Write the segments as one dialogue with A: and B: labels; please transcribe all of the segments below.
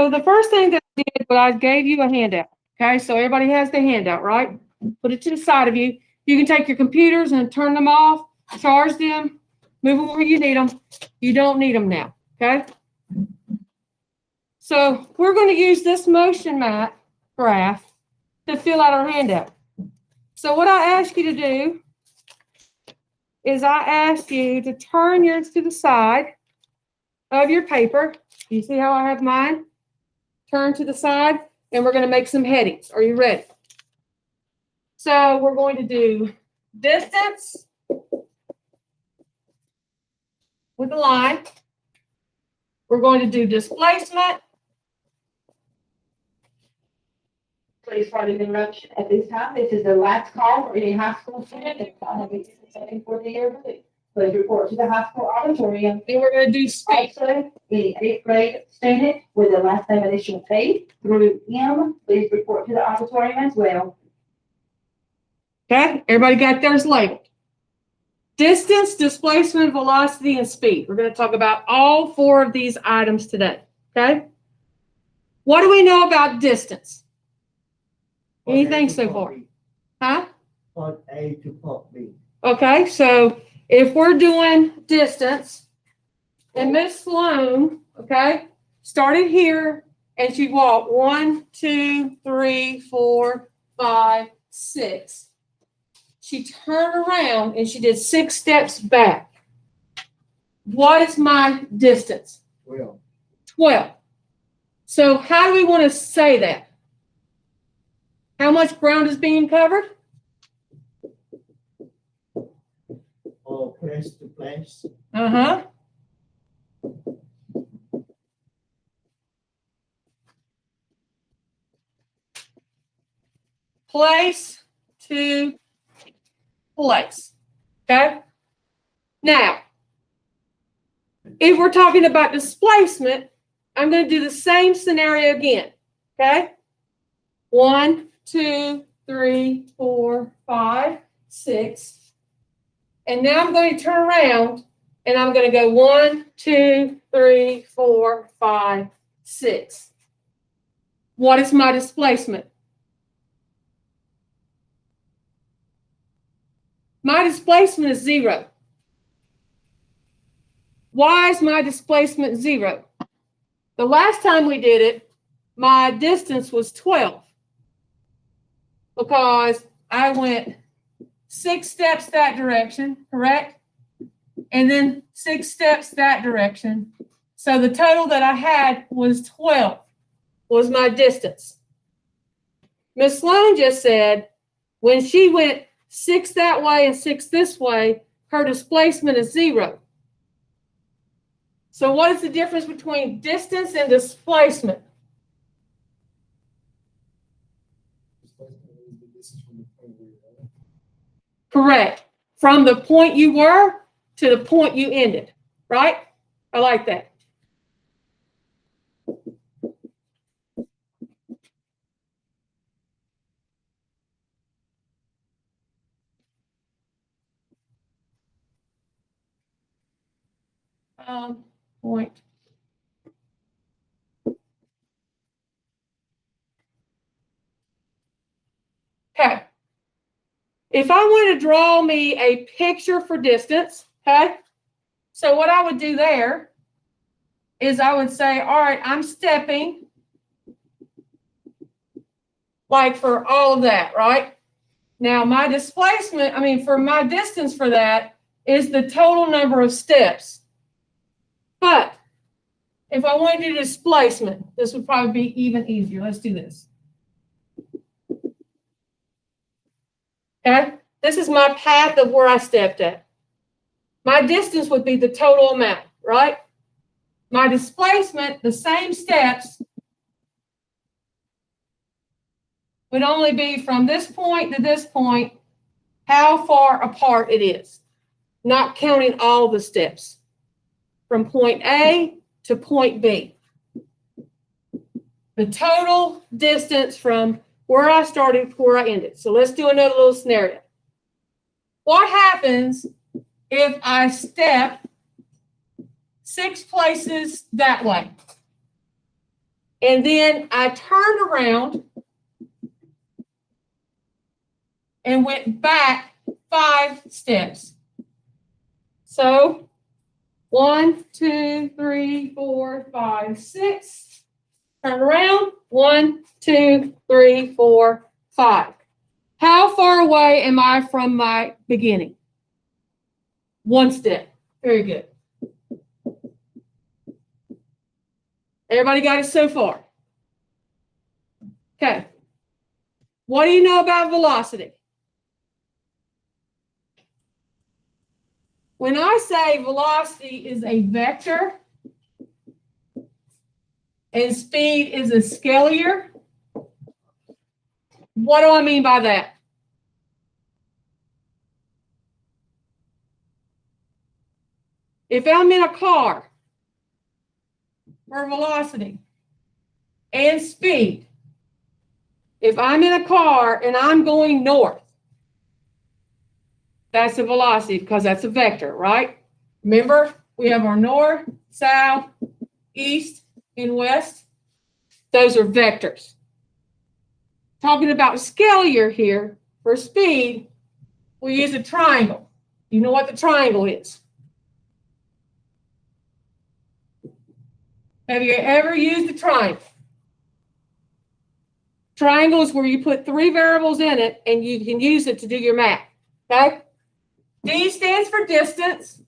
A: So the first thing that I did was I gave you a handout. Okay, so everybody has the handout, right? Put it to the side of you. You can take your computers and turn them off, charge them, move them where you need them. You don't need them now, okay? So we're going to use this motion map graph to fill out our handout. So what I ask you to do is I ask you to turn yours to the side of your paper. You see how I have mine? Turn to the side, and we're going to make some headings. Are you ready? So we're going to do distance with a line. We're going to do displacement.
B: Please pardon the interruption. At this time, this is the last call for any high school student that's not having something for the year. Please report to the high school auditorium.
A: And we're going to do speed.
B: Also, any eighth grade student with the last name initial P through M, please report to the auditorium as well.
A: Okay, everybody got theirs labeled. Distance, displacement, velocity, and speed. We're going to talk about all four of these items today. Okay? What do we know about distance? Anything so far? Huh?
C: Part A to part B.
A: Okay, so if we're doing distance, and Miss Sloan, okay, started here and she walked 1, 2, 3, 4, 5, 6. She turned around and she did 6 steps back. What is my distance?
C: 12.
A: 12. So how do we want to say that? How much ground is being covered?
C: Or place to place.
A: Uh-huh. Place to place. Okay? Now, if we're talking about displacement, I'm going to do the same scenario again. Okay? 1, 2, 3, 4, 5, 6. And now I'm going to turn around and I'm going to go 1, 2, 3, 4, 5, 6. What is my displacement? My displacement is 0. Why is my displacement 0? The last time we did it, my distance was 12 because I went 6 steps that direction, correct? And then 6 steps that direction. So the total that I had was 12, was my distance. Miss Sloan just said when she went 6 that way and 6 this way, her displacement is 0. So what is the difference between distance and displacement? Correct. From the point you were to the point you ended, right? I like that. Point. Okay. If I want to draw me a picture for distance, okay, so what I would do there is I would say, all right, I'm stepping like for all of that, right? Now my displacement, for my distance for that is the total number of steps. But if I want to do displacement, this would probably be even easier. Let's do this. Okay, this is my path of where I stepped at. My distance would be the total amount, right? My displacement, the same steps, would only be from this point to this point, how far apart it is, not counting all the steps from point A to point B. The total distance from where I started to where I ended. So let's do another little scenario. What happens if I step 6 places that way? And then I turned around and went back 5 steps. So 1, 2, 3, 4, 5, 6. Turn around. 1, 2, 3, 4, 5. How far away am I from my beginning? 1 step. Very good. Everybody got it so far? Okay. What do you know about velocity? When I say velocity is a vector and speed is a scalar, what do I mean by that? If I'm in a car for velocity and speed, if I'm in a car and I'm going north, that's a velocity because that's a vector, right? Remember, we have our north, south, east, and west. Those are vectors. Talking about scalar here for speed, we use a triangle. You know what the triangle is? Have you ever used a triangle? Triangle is where you put 3 variables in it and you can use it to do your math. Okay? D stands for distance.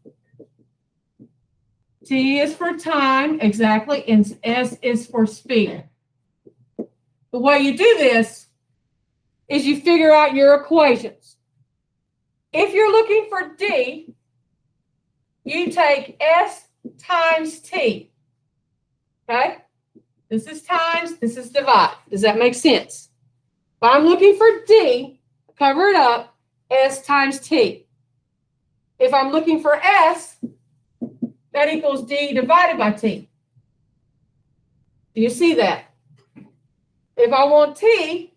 A: T is for time, exactly, and S is for speed. The way you do this is you figure out your equations. If you're looking for D, you take S times T. Okay? This is times, this is divide. Does that make sense? If I'm looking for D, cover it up, S times T. If I'm looking for S, that equals D divided by T. Do you see that? If I want T,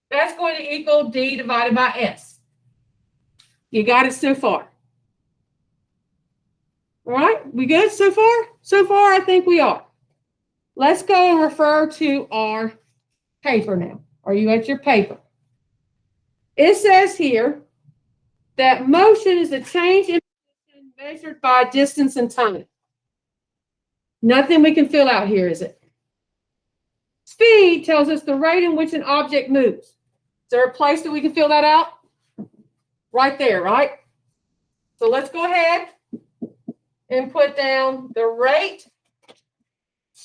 A: that's going to equal D divided by S. You got it so far? All right, we good so far? So far, I think we are. Let's go and refer to our paper now. Are you at your paper? It says here that motion is a change in position measured by distance and time. Nothing we can fill out here, is it? Speed tells us the rate in which an object moves. Is there a place that we can fill that out? Right there, right? So let's go ahead and put down the rate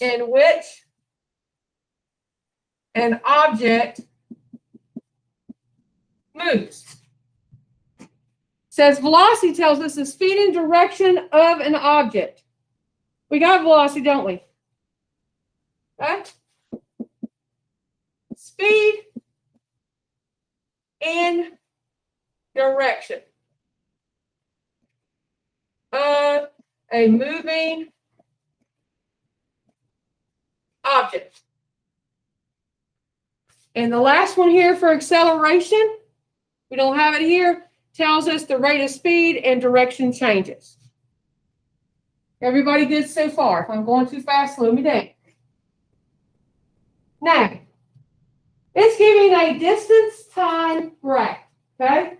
A: in which an object moves. Says velocity tells us the speed and direction of an object. We got velocity, don't we? Okay. Speed and direction of a moving object. And the last one here for acceleration, we don't have it here, tells us the rate of speed and direction changes. Everybody good so far? If I'm going too fast, slow me down. Now, it's giving a distance time graph, okay?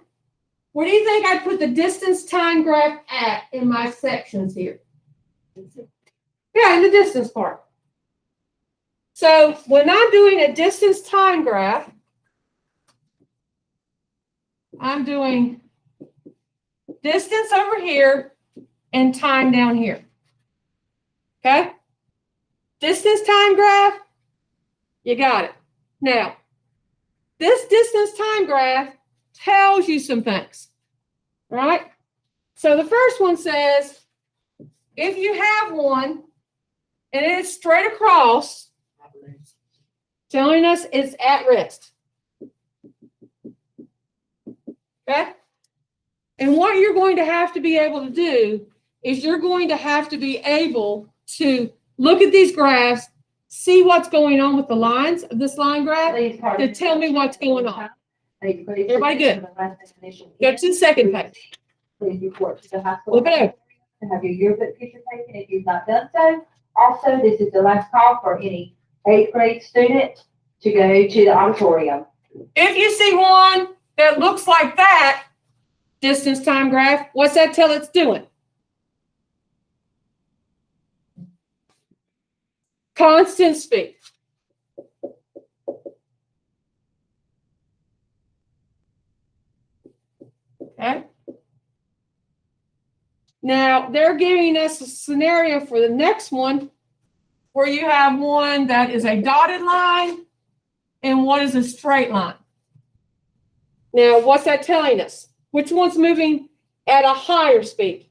A: Where do you think I put the distance time graph at in my sections here? Yeah, in the distance part. So when I'm doing a distance time graph, I'm doing distance over here and time down here. Okay? Distance time graph, you got it. Now, this distance time graph tells you some things, right? So the first one says, if you have one and it's straight across, telling us it's at rest. Okay? And what you're going to have to be able to do is you're going to have to be able to look at these graphs, see what's going on with the lines of this line graph, to tell me what's going on. Everybody good? Go to the second page.
B: Please report to the high school.
A: Flip it over.
B: To have your yearbook picture taken if you've not done so. Also, this is the last call for any eighth grade student to go to the auditorium.
A: If you see one that looks like that, distance time graph, what's that tell it's doing? Constant speed. Okay. Now, they're giving us a scenario for the next one where you have one that is a dotted line and one is a straight line. Now, what's that telling us? Which one's moving at a higher speed?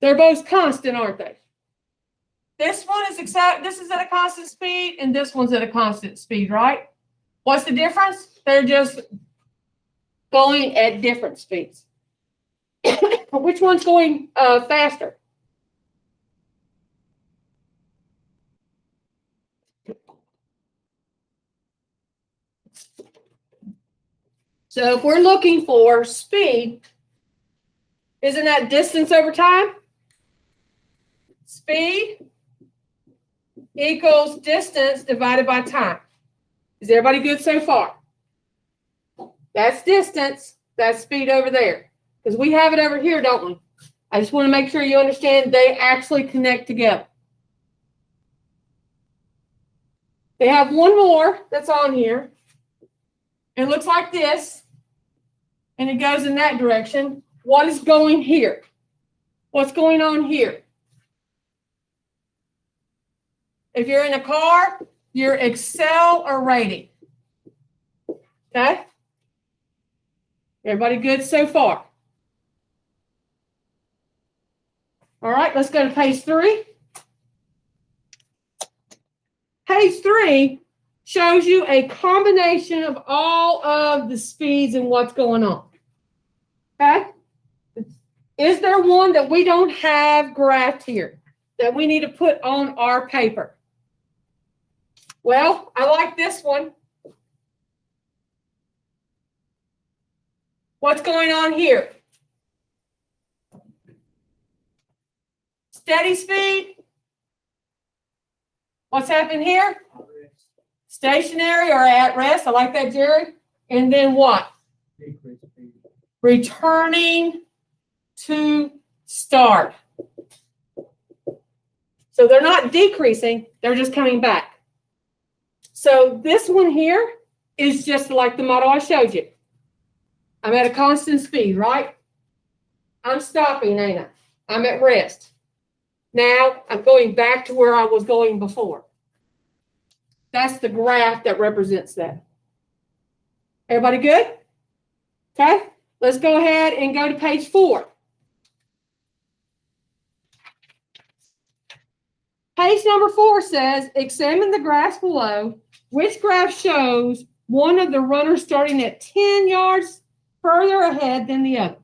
A: They're both constant, aren't they? This one is this is at a constant speed, and this one's at a constant speed, right? What's the difference? They're just going at different speeds. Which one's going faster? So if we're looking for speed, isn't that distance over time? Speed equals distance divided by time. Is everybody good so far? That's distance, that's speed over there. Because we have it over here, don't we? I just want to make sure you understand they actually connect together. They have one more that's on here. It looks like this. And it goes in that direction. What is going here? What's going on here? If you're in a car, you're accelerating. Okay? Everybody good so far? All right, let's go to page 3. Page 3 shows you a combination of all of the speeds and what's going on. Okay? Is there one that we don't have graphed here that we need to put on our paper? Well, I like this one. What's going on here? Steady speed. What's happening here? Stationary or at rest. I like that, Jerry. And then what?
C: Decrease speed.
A: Returning to start. So they're not decreasing, they're just coming back. So this one here is just like the model I showed you. I'm at a constant speed, right? I'm stopping, ain't I? I'm at rest. Now I'm going back to where I was going before. That's the graph that represents that. Everybody good? Okay, let's go ahead and go to page 4. Page number 4 says, examine the graphs below. Which graph shows one of the runners starting at 10 yards further ahead than the other?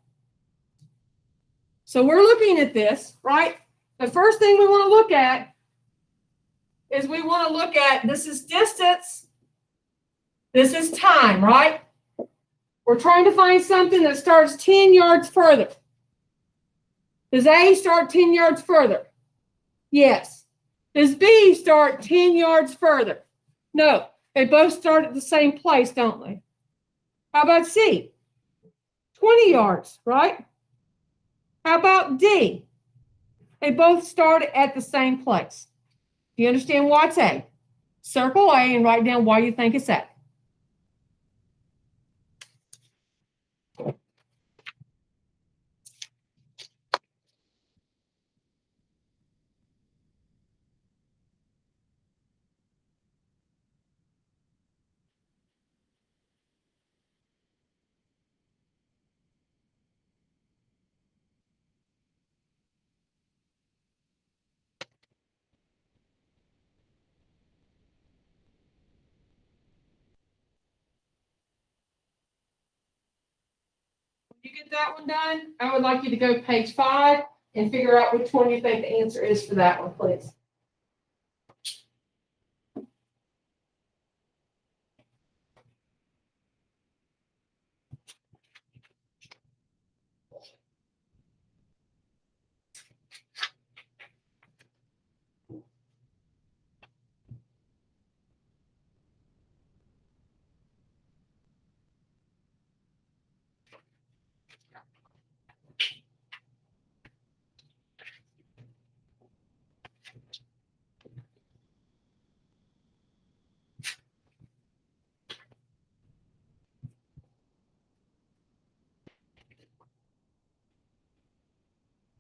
A: So we're looking at this, right? The first thing we want to look at is we want to look at, this is distance, this is time, right? We're trying to find something that starts 10 yards further. Does A start 10 yards further? Yes. Does B start 10 yards further? No. They both start at the same place, don't they? How about C? 20 yards, right? How about D? They both start at the same place. Do you understand why it's A? Circle A and write down why you think it's A. You get that one done, I would like you to go to page 5 and figure out which one you think the answer is for that one, please.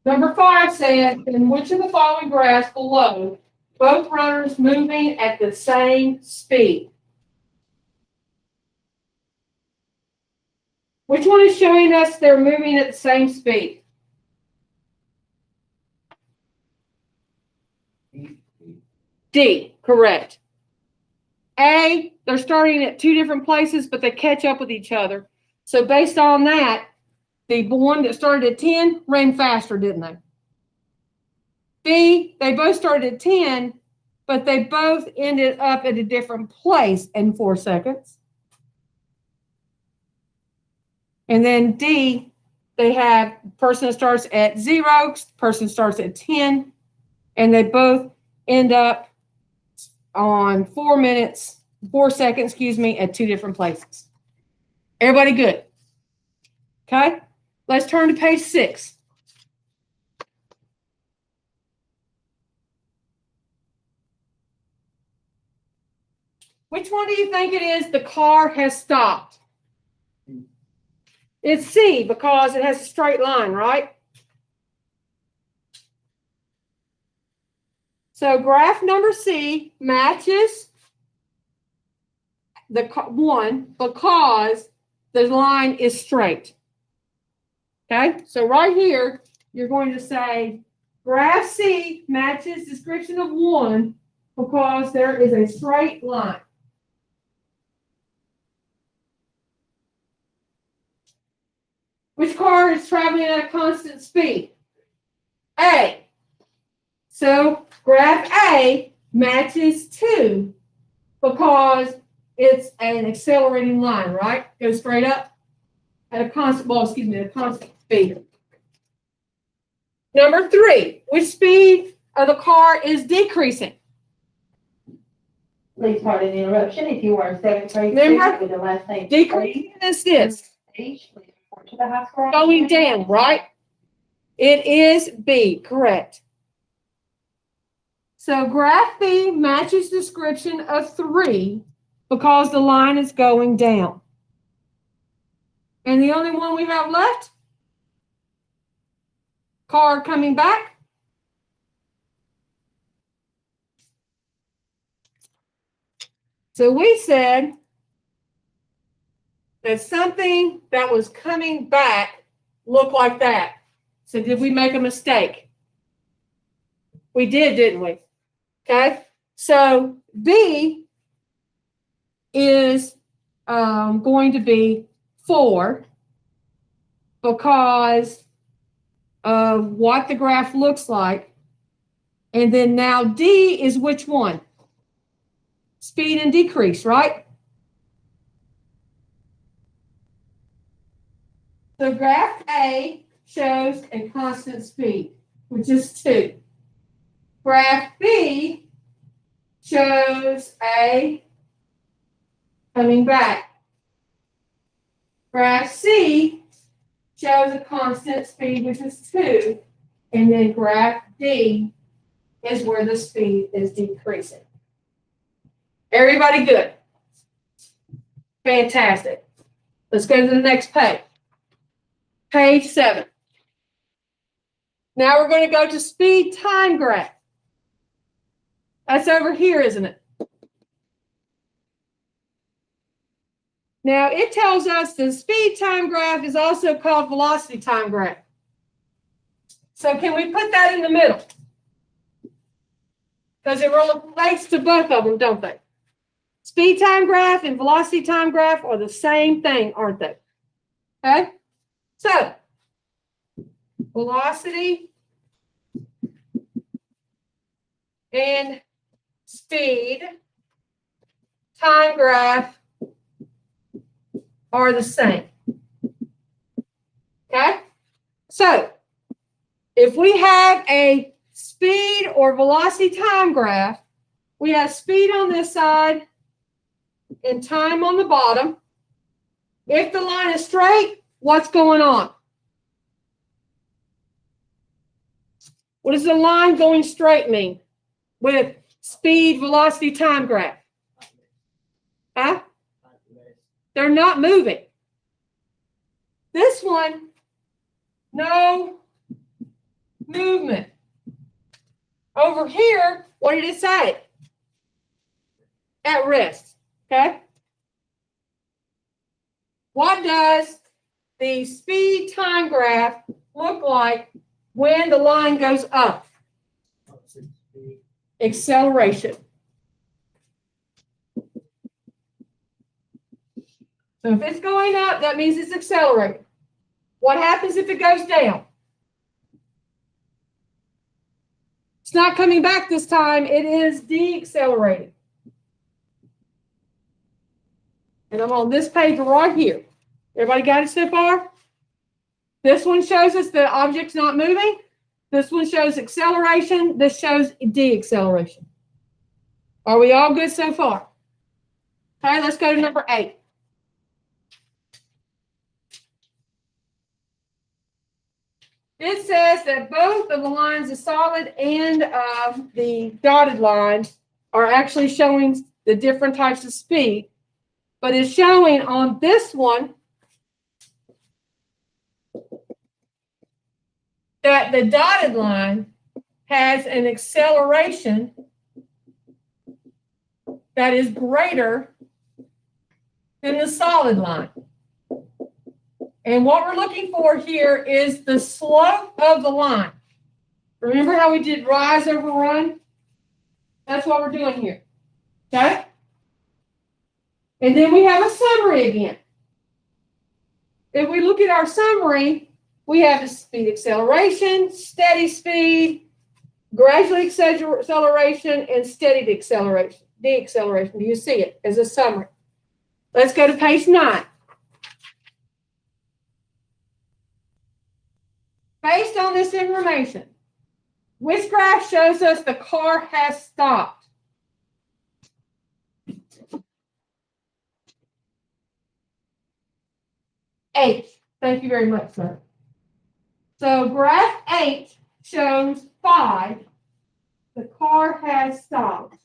A: Number 5 says, in which of the following graphs below, both runners moving at the same speed? Which one is showing us they're moving at the same speed? D, correct. A, they're starting at 2 different places, but they catch up with each other. So based on that, the one that started at 10 ran faster, didn't they? B, they both started at 10, but they both ended up at a different place in 4 seconds. And then D, they have person that starts at 0, person starts at 10, and they both end up on 4 seconds, at 2 different places. Everybody good? Okay, let's turn to page 6. Which one do you think it is the car has stopped? It's C, because it has a straight line, right? So graph number C matches the 1 because the line is straight. Okay, so right here, you're going to say graph C matches description of 1 because there is a straight line. Which car is traveling at a constant speed? A. So graph A matches 2 because it's an accelerating line, right? Goes straight up at a constant, at a constant speed. Number 3, which speed of the car is decreasing?
B: Please pardon the interruption. If you are a 7th grade
A: Remember,
B: student with the last name
A: Decreasing is this.
B: H, please report to the high school.
A: Going down, right? It is B, correct. So graph B matches description of 3 because the line is going down. And the only one we have left, car coming back. So we said that something that was coming back looked like that. So did we make a mistake? We did, didn't we? Okay. So B is going to be 4 because of what the graph looks like. And then now D is which one? Speed and decrease, right? So graph A shows a constant speed, which is 2. Graph B shows a coming back. Graph C shows a constant speed, which is 2. And then graph D is where the speed is decreasing. Everybody good? Fantastic. Let's go to the next page. Page 7. Now we're going to go to speed time graph. That's over here, isn't it? Now it tells us the speed time graph is also called velocity time graph. So can we put that in the middle? Because it relates to both of them, don't they? Speed time graph and velocity time graph are the same thing, aren't they? Okay? So, velocity and speed time graph are the same. Okay? So, if we have a speed or velocity time graph, we have speed on this side and time on the bottom. If the line is straight, what's going on? What does the line going straight mean with speed, velocity, time graph? Huh? They're not moving. This one, no movement. Over here, what did it say? At rest, okay? What does the speed time graph look like when the line goes up?
C: Opposite speed.
A: Acceleration. So if it's going up, that means it's accelerating. What happens if it goes down? It's not coming back this time. It is deaccelerating. And I'm on this page right here. Everybody got it so far? This one shows us the object's not moving. This one shows acceleration. This shows deacceleration. Are we all good so far? Okay, let's go to number 8. It says that both of the lines, the solid and the dotted line, are actually showing the different types of speed. But it's showing on this one that the dotted line has an acceleration that is greater than the solid line. And what we're looking for here is the slope of the line. Remember how we did rise over run? That's what we're doing here. Okay? And then we have a summary again. If we look at our summary, we have the speed acceleration, steady speed, gradual acceleration, and steady deacceleration. Do you see it as a summary? Let's go to page 9. Based on this information, which graph shows us the car has stopped? H. Thank you very much, sir. So graph 8 shows 5. The car has stopped.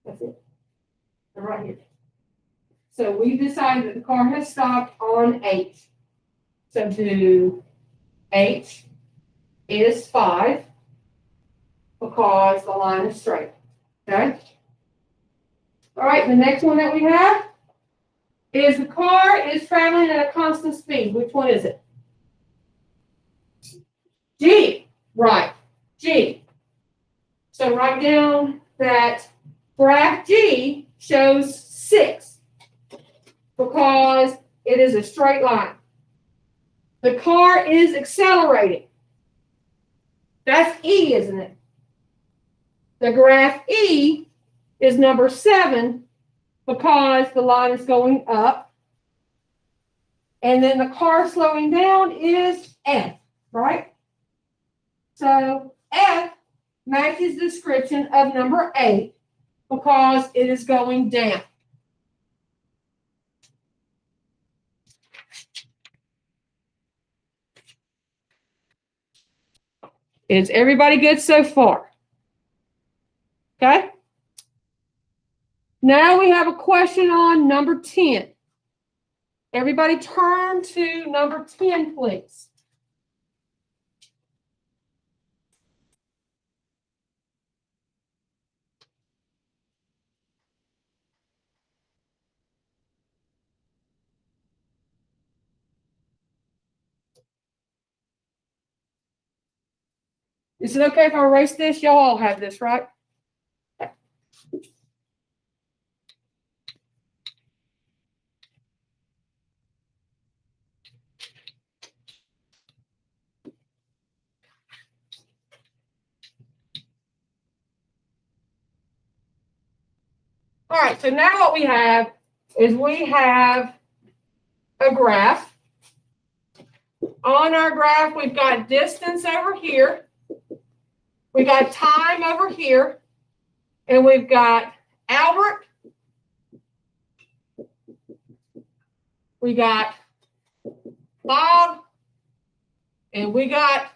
A: That's it. Right here. So we've decided that the car has stopped on H. So do H is 5 because the line is straight. Okay? All right, the next one that we have is the car is traveling at a constant speed. Which one is it? G. Right. G. So write down that graph G shows 6 because it is a straight line. The car is accelerating. That's E, isn't it? The graph E is number 7 because the line is going up. And then the car slowing down is F, right? So F matches the description of number 8 because it is going down. Is everybody good so far? Okay. Now we have a question on number 10. Everybody turn to number 10, please. Is it okay if I erase this? Y'all all have this, right? All right, so now what we have is we have a graph. On our graph, we've got distance over here. We got time over here. And we've got Albert. We got Bob. And we got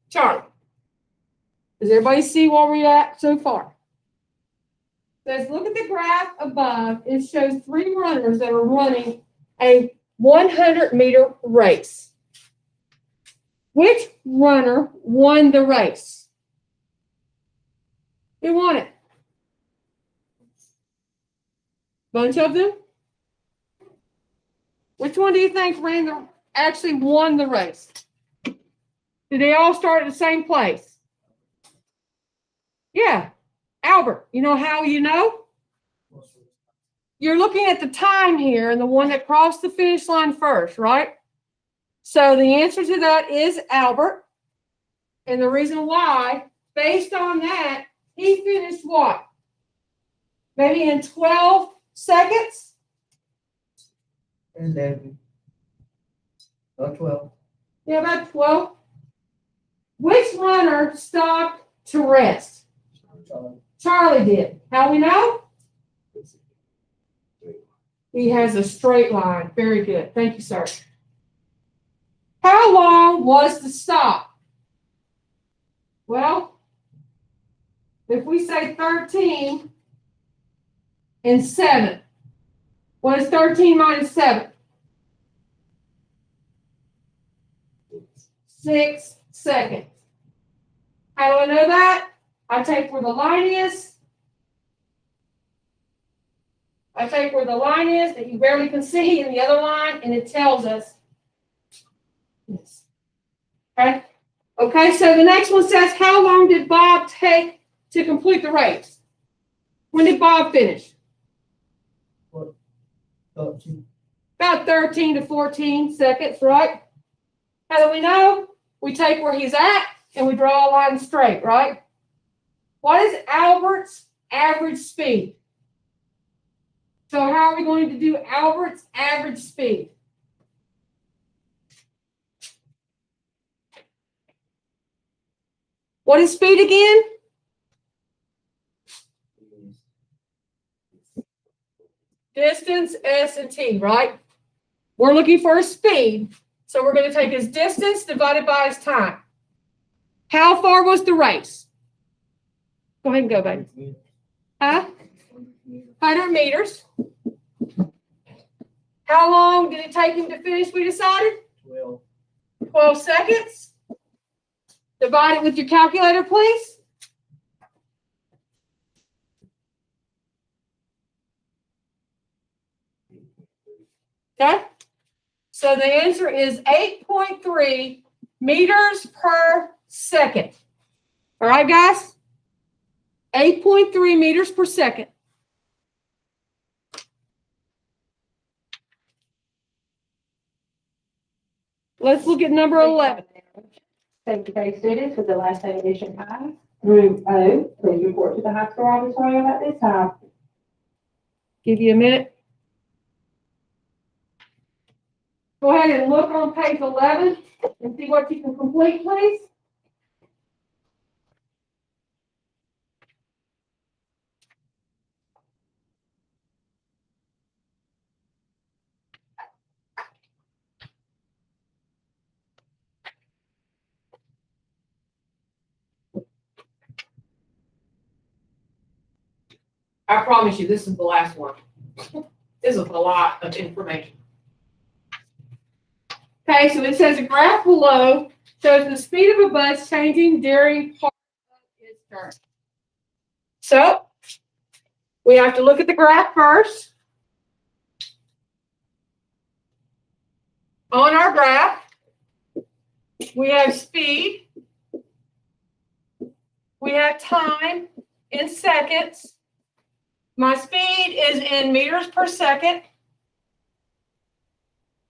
A: Charlie. Does everybody see where we're at so far? Says, look at the graph above. It shows 3 runners that are running a 100-meter race. Which runner won the race? Who won it? Bunch of them? Which one do you think actually won the race? Did they all start at the same place? Yeah, Albert. You know how you know? You're looking at the time here and the one that crossed the finish line first, right? So the answer to that is Albert. And the reason why, based on that, he finished what? Maybe in 12 seconds?
C: 11. Not 12.
A: Yeah, about 12. Which runner stopped to rest? Charlie did. How we know? He has a straight line. Very good. Thank you, sir. How long was the stop? Well, if we say 13 and 7, what is 13 minus 7? 6 seconds. How do I know that? I take where the line is. I take where the line is that you barely can see in the other line, and it tells us this. Okay? Okay, so the next one says, how long did Bob take to complete the race? When did Bob finish?
C: 13.
A: About 13 to 14 seconds, right? How do we know? We take where he's at and we draw a line straight, right? What is Albert's average speed? So how are we going to do Albert's average speed? What is speed again? Distance, S, and T, right? We're looking for a speed, so we're going to take his distance divided by his time. How far was the race? Go ahead and go, baby. Huh? 100 meters. How long did it take him to finish, we decided?
C: 12.
A: 12 seconds. Divide it with your calculator, please. Okay? So the answer is 8.3 meters per second. All right, guys? 8.3 meters per second. Let's look at number 11.
B: Secretary students with the last edition I through O, please report to the high school auditorium at this time.
A: Give you a minute. Go ahead and look on page 11 and see what you can complete, please. I promise you, this is the last one. This is a lot of information. Okay, so it says a graph below shows the speed of a bus changing during part of its turn. So we have to look at the graph first. On our graph, we have speed, we have time in seconds. My speed is in meters per second.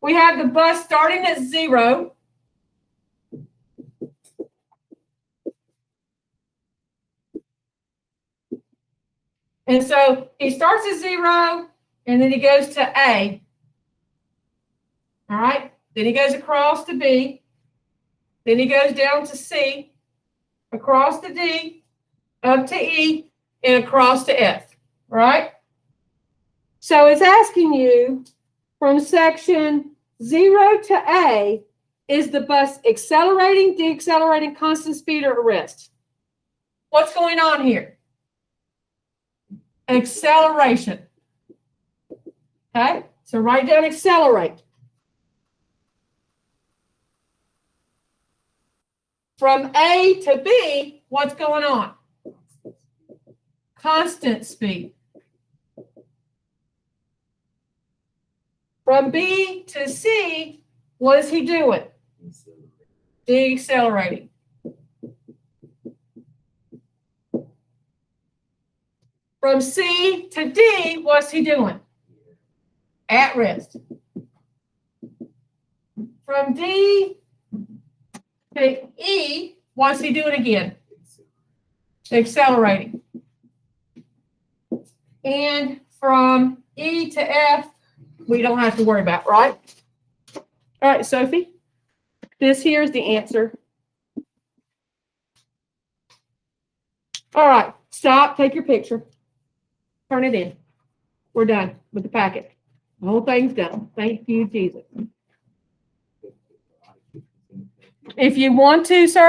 A: We have the bus starting at 0. And so he starts at 0, and then he goes to A. All right? Then he goes across to B. Then he goes down to C, across to D, up to E, and across to F. Right? So it's asking you from section 0 to A is the bus accelerating, deaccelerating, constant speed, or rest. What's going on here? Acceleration. Okay, so write down accelerate. From A to B, what's going on? Constant speed. From B to C, what is he doing? Deaccelerating. From C to D, what's he doing? At rest. From D to E, what's he doing again? Accelerating. And from E to F, we don't have to worry about, right? All right, Sophie, this here is the answer. All right, stop, take your picture. Turn it in. We're done with the packet. The whole thing's done. Thank you, Jesus. If you want to, sir.